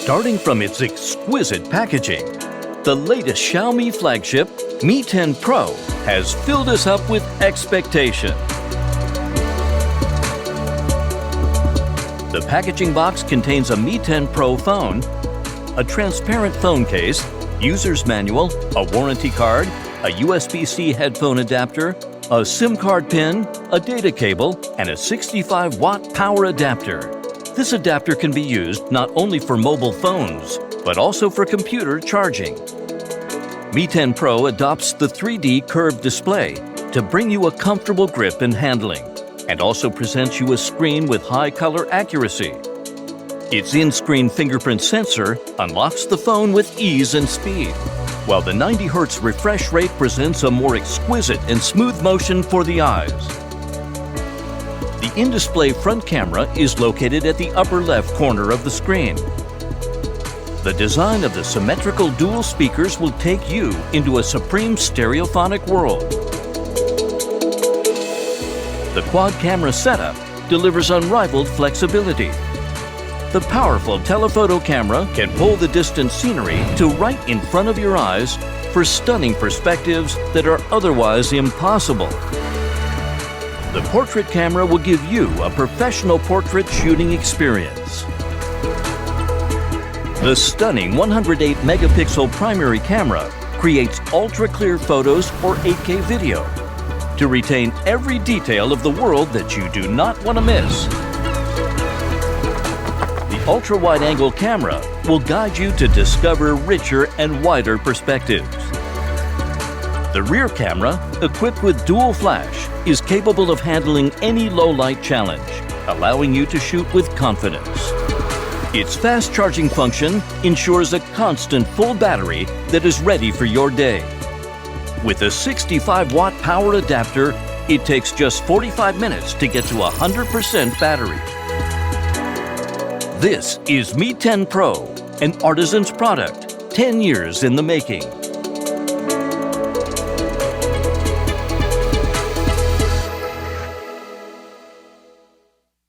Starting from its exquisite packaging, the latest Xiaomi flagship, Mi 10 Pro, has filled us up with expectation. The packaging box contains a Mi 10 Pro phone, a transparent phone case, user's manual, a warranty card, a USB-C headphone adapter, a SIM card pin, a data cable, and a 65-watt power adapter. This adapter can be used not only for mobile phones, but also for computer charging. Mi 10 Pro adopts the 3D curved display to bring you a comfortable grip and handling, and also presents you a screen with high color accuracy. Its in-screen fingerprint sensor unlocks the phone with ease and speed, while the 90 Hz refresh rate presents a more exquisite and smooth motion for the eyes. The in-display front camera is located at the upper left corner of the screen. The design of the symmetrical dual speakers will take you into a supreme stereophonic world. The quad camera setup delivers unrivaled flexibility. The powerful telephoto camera can pull the distant scenery to right in front of your eyes for stunning perspectives that are otherwise impossible. The portrait camera will give you a professional portrait shooting experience. The stunning 108-megapixel primary camera creates ultra-clear photos or 8K video to retain every detail of the world that you do not want to miss. The ultra-wide-angle camera will guide you to discover richer and wider perspectives. The rear camera, equipped with dual flash, is capable of handling any low-light challenge, allowing you to shoot with confidence. Its fast charging function ensures a constant full battery that is ready for your day. With a 65-watt power adapter, it takes just 45 minutes to get to 100% battery. This is Mi 10 Pro, an artisan's product, 10 years in the making.